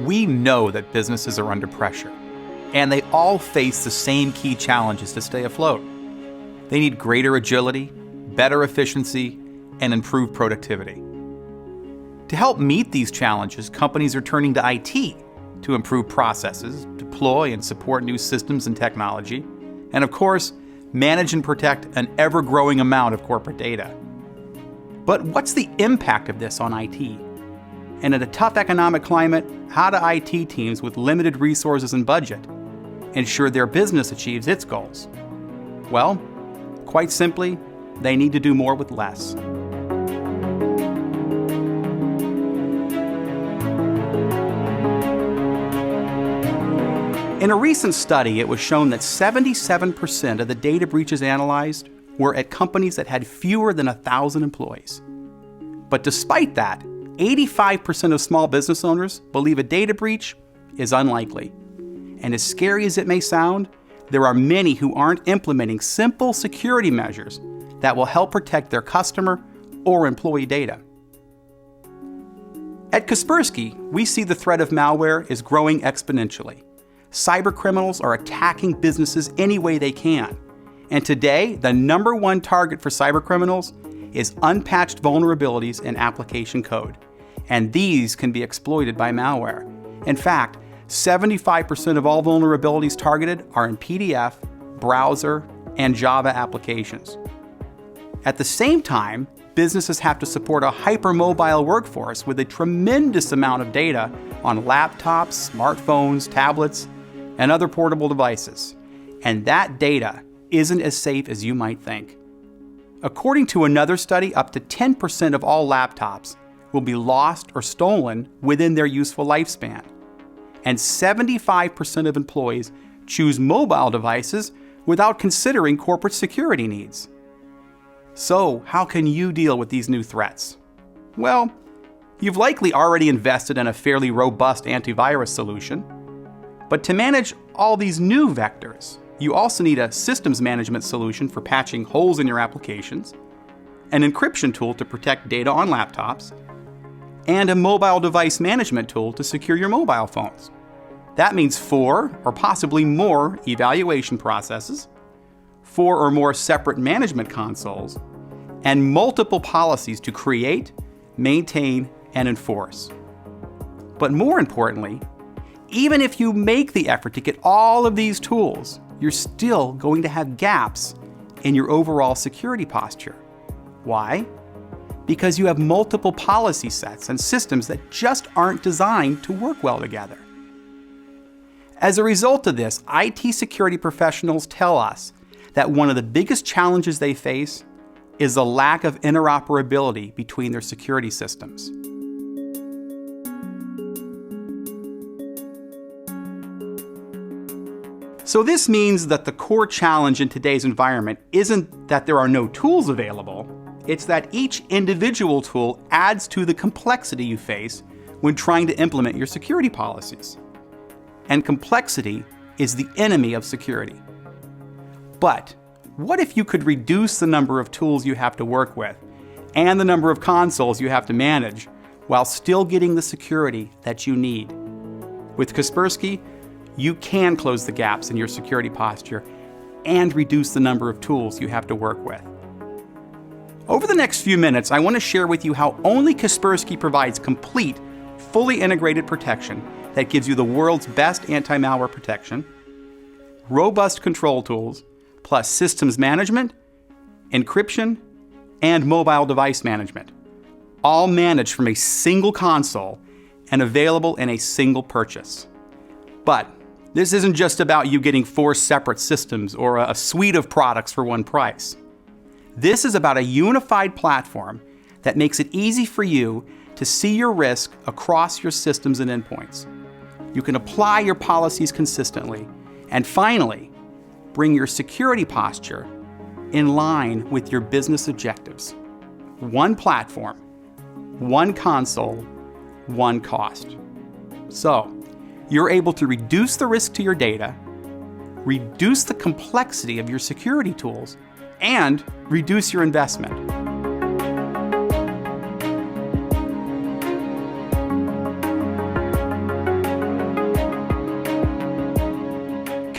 We know that businesses are under pressure, and they all face the same key challenges to stay afloat. They need greater agility, better efficiency, and improved productivity. To help meet these challenges, companies are turning to IT to improve processes, deploy and support new systems and technology, and of course, manage and protect an ever-growing amount of corporate data. But what's the impact of this on IT? And in a tough economic climate, how do IT teams with limited resources and budget ensure their business achieves its goals? Well, quite simply, they need to do more with less. In a recent study, it was shown that 77% of the data breaches analyzed were at companies that had fewer than 1,000 employees. But despite that, 85% of small business owners believe a data breach is unlikely. And as scary as it may sound, there are many who aren't implementing simple security measures that will help protect their customer or employee data. At Kaspersky, we see the threat of malware is growing exponentially. Cybercriminals are attacking businesses any way they can. And today, the number one target for cybercriminals is unpatched vulnerabilities in application code. And these can be exploited by malware. In fact, 75% of all vulnerabilities targeted are in PDF, browser, and Java applications. At the same time, businesses have to support a hypermobile workforce with a tremendous amount of data on laptops, smartphones, tablets, and other portable devices. And that data isn't as safe as you might think. According to another study, up to 10% of all laptops will be lost or stolen within their useful lifespan. And 75% of employees choose mobile devices without considering corporate security needs. So, how can you deal with these new threats? Well, you've likely already invested in a fairly robust antivirus solution. But to manage all these new vectors, you also need a systems management solution for patching holes in your applications, an encryption tool to protect data on laptops, and a mobile device management tool to secure your mobile phones. That means 4 or possibly more evaluation processes, 4 or more separate management consoles, and multiple policies to create, maintain, and enforce. But more importantly, even if you make the effort to get all of these tools, you're still going to have gaps in your overall security posture. Why? Because you have multiple policy sets and systems that just aren't designed to work well together. As a result of this, IT security professionals tell us that one of the biggest challenges they face is the lack of interoperability between their security systems. So this means that the core challenge in today's environment isn't that there are no tools available, it's that each individual tool adds to the complexity you face when trying to implement your security policies. And complexity is the enemy of security. But what if you could reduce the number of tools you have to work with and the number of consoles you have to manage while still getting the security that you need? With Kaspersky, you can close the gaps in your security posture and reduce the number of tools you have to work with. Over the next few minutes, I want to share with you how only Kaspersky provides complete, fully integrated protection that gives you the world's best anti-malware protection, robust control tools, plus systems management, encryption, and mobile device management, all managed from a single console and available in a single purchase. But this isn't just about you getting 4 separate systems or a suite of products for one price. This is about a unified platform that makes it easy for you to see your risk across your systems and endpoints. You can apply your policies consistently, and finally, bring your security posture in line with your business objectives. One platform, one console, one cost. So, you're able to reduce the risk to your data, reduce the complexity of your security tools, and reduce your investment.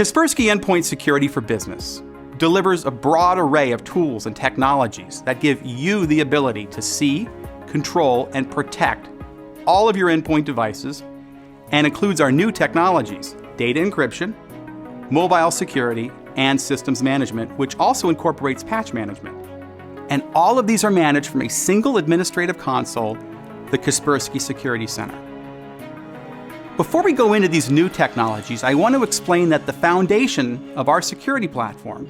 Kaspersky Endpoint Security for Business delivers a broad array of tools and technologies that give you the ability to see, control, and protect all of your endpoint devices, and includes our new technologies, data encryption, mobile security, and systems management, which also incorporates patch management. And all of these are managed from a single administrative console, the Kaspersky Security Center. Before we go into these new technologies, I want to explain that the foundation of our security platform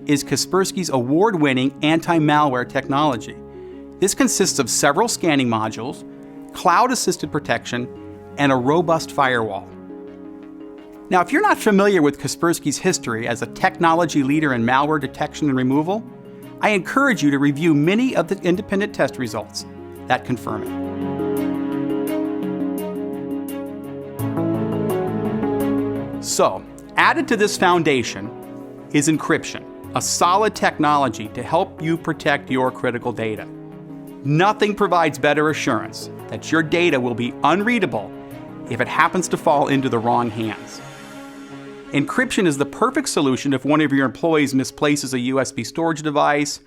is Kaspersky's award-winning anti-malware technology. This consists of several scanning modules, cloud-assisted protection, and a robust firewall. Now, if you're not familiar with Kaspersky's history as a technology leader in malware detection and removal, I encourage you to review many of the independent test results that confirm it. So, added to this foundation is encryption, a solid technology to help you protect your critical data. Nothing provides better assurance that your data will be unreadable if it happens to fall into the wrong hands. Encryption is the perfect solution if one of your employees misplaces a USB storage device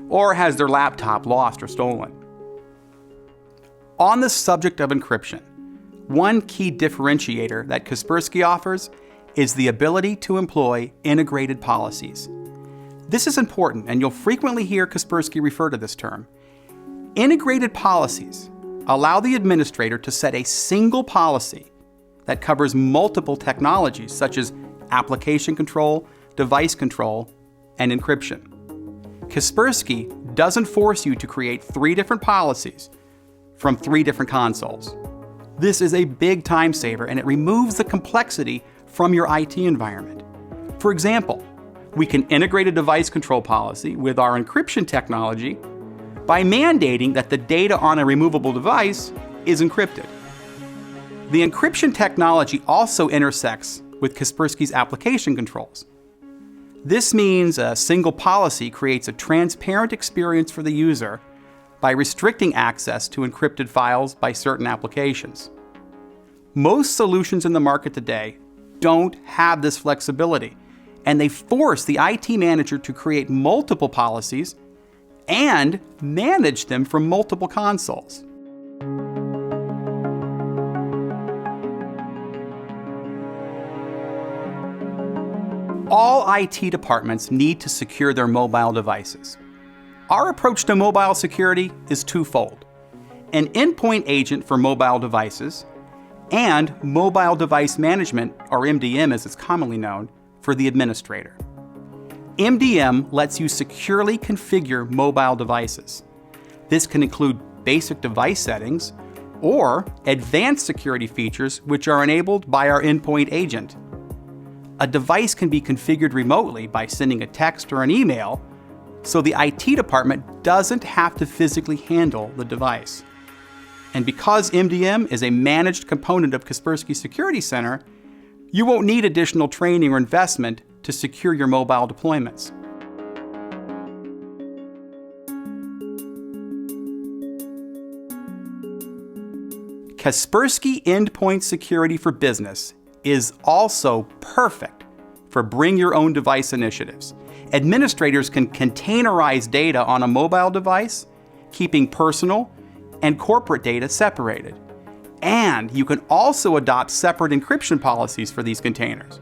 or has their laptop lost or stolen. On the subject of encryption, one key differentiator that Kaspersky offers is the ability to employ integrated policies. This is important, and you'll frequently hear Kaspersky refer to this term. Integrated policies allow the administrator to set a single policy that covers multiple technologies such as application control, device control, and encryption. Kaspersky doesn't force you to create 3 different policies from 3 different consoles. This is a big time saver, and it removes the complexity from your IT environment. For example, we can integrate a device control policy with our encryption technology by mandating that the data on a removable device is encrypted. The encryption technology also intersects with Kaspersky's application controls. This means a single policy creates a transparent experience for the user by restricting access to encrypted files by certain applications. Most solutions in the market today don't have this flexibility, and they force the IT manager to create multiple policies and manage them from multiple consoles. All IT departments need to secure their mobile devices. Our approach to mobile security is twofold: an endpoint agent for mobile devices and mobile device management, or MDM as it's commonly known, for the administrator. MDM lets you securely configure mobile devices. This can include basic device settings or advanced security features which are enabled by our endpoint agent. A device can be configured remotely by sending a text or an email, so the IT department doesn't have to physically handle the device. And because MDM is a managed component of Kaspersky Security Center, you won't need additional training or investment to secure your mobile deployments. Kaspersky Endpoint Security for Business is also perfect for bring your own device initiatives. Administrators can containerize data on a mobile device, keeping personal and corporate data separated. And you can also adopt separate encryption policies for these containers.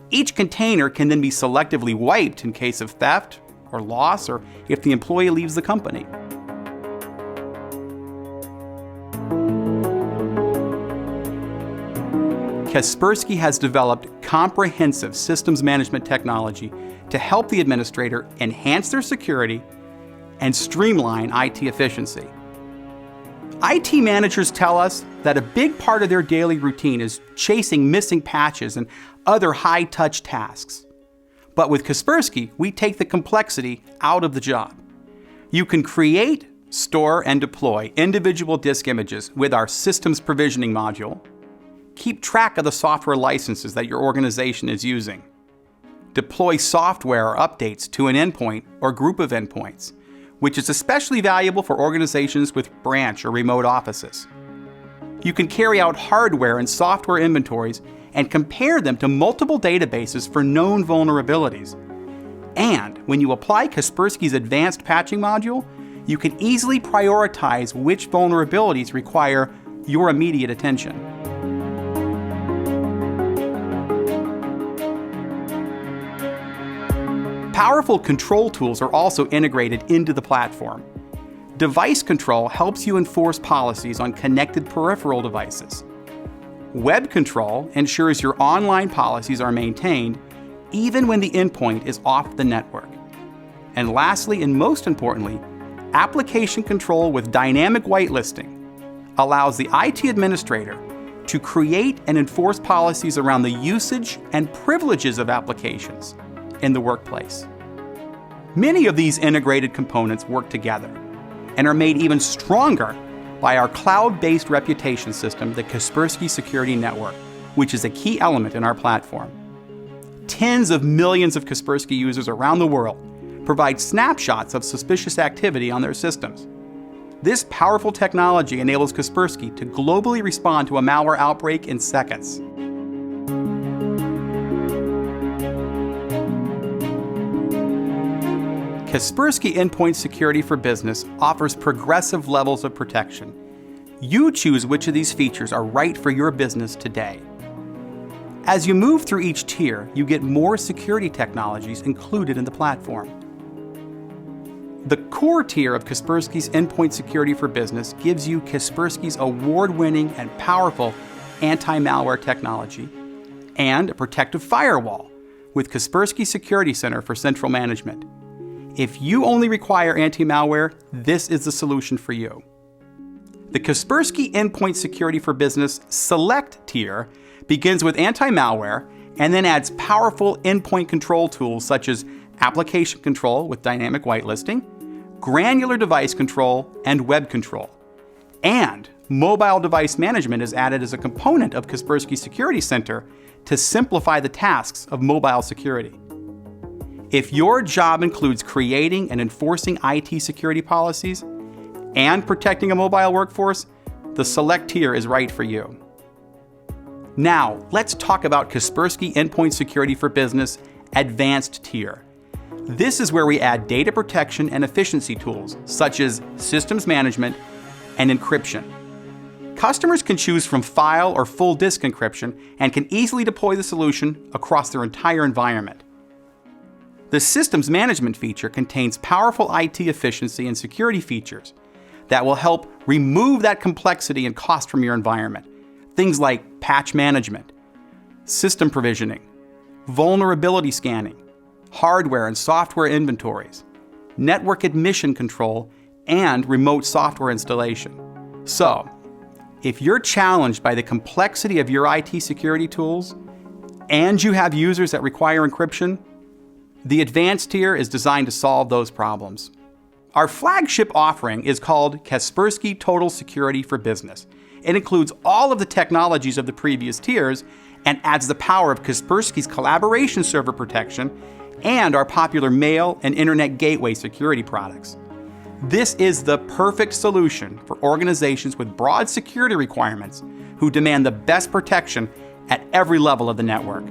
Each container can then be selectively wiped in case of theft or loss, or if the employee leaves the company. Kaspersky has developed comprehensive systems management technology to help the administrator enhance their security and streamline IT efficiency. IT managers tell us that a big part of their daily routine is chasing missing patches and other high-touch tasks. But with Kaspersky, we take the complexity out of the job. You can create, store, and deploy individual disk images with our systems provisioning module, keep track of the software licenses that your organization is using, deploy software or updates to an endpoint or group of endpoints, which is especially valuable for organizations with branch or remote offices. You can carry out hardware and software inventories and compare them to multiple databases for known vulnerabilities. And when you apply Kaspersky's advanced patching module, you can easily prioritize which vulnerabilities require your immediate attention. Powerful control tools are also integrated into the platform. Device control helps you enforce policies on connected peripheral devices. Web control ensures your online policies are maintained even when the endpoint is off the network. And lastly, and most importantly, application control with dynamic whitelisting allows the IT administrator to create and enforce policies around the usage and privileges of applications in the workplace. Many of these integrated components work together and are made even stronger by our cloud-based reputation system, the Kaspersky Security Network, which is a key element in our platform. Tens of millions of Kaspersky users around the world provide snapshots of suspicious activity on their systems. This powerful technology enables Kaspersky to globally respond to a malware outbreak in seconds. Kaspersky Endpoint Security for Business offers progressive levels of protection. You choose which of these features are right for your business today. As you move through each tier, you get more security technologies included in the platform. The core tier of Kaspersky's Endpoint Security for Business gives you Kaspersky's award-winning and powerful anti-malware technology and a protective firewall with Kaspersky Security Center for central management. If you only require anti-malware, this is the solution for you. The Kaspersky Endpoint Security for Business Select tier begins with anti-malware and then adds powerful endpoint control tools such as application control with dynamic whitelisting, granular device control, and web control. And mobile device management is added as a component of Kaspersky Security Center to simplify the tasks of mobile security. If your job includes creating and enforcing IT security policies and protecting a mobile workforce, the Select tier is right for you. Now, let's talk about Kaspersky Endpoint Security for Business Advanced tier. This is where we add data protection and efficiency tools, such as systems management and encryption. Customers can choose from file or full disk encryption and can easily deploy the solution across their entire environment. The systems management feature contains powerful IT efficiency and security features that will help remove that complexity and cost from your environment. Things like patch management, system provisioning, vulnerability scanning, hardware and software inventories, network admission control, and remote software installation. So, if you're challenged by the complexity of your IT security tools and you have users that require encryption, the advanced tier is designed to solve those problems. Our flagship offering is called Kaspersky Total Security for Business. It includes all of the technologies of the previous tiers and adds the power of Kaspersky's collaboration server protection and our popular mail and internet gateway security products. This is the perfect solution for organizations with broad security requirements who demand the best protection at every level of the network.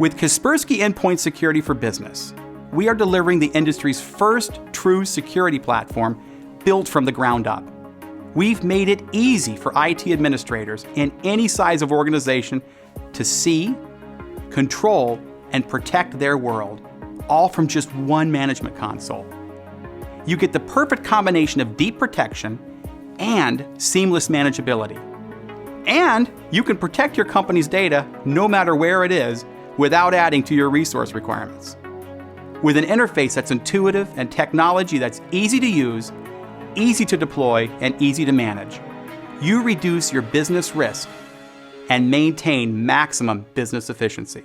With Kaspersky Endpoint Security for Business, we are delivering the industry's first true security platform built from the ground up. We've made it easy for IT administrators in any size of organization to see, control, and protect their world, all from just one management console. You get the perfect combination of deep protection and seamless manageability. And you can protect your company's data no matter where it is without adding to your resource requirements. With an interface that's intuitive and technology that's easy to use, easy to deploy, and easy to manage, you reduce your business risk and maintain maximum business efficiency.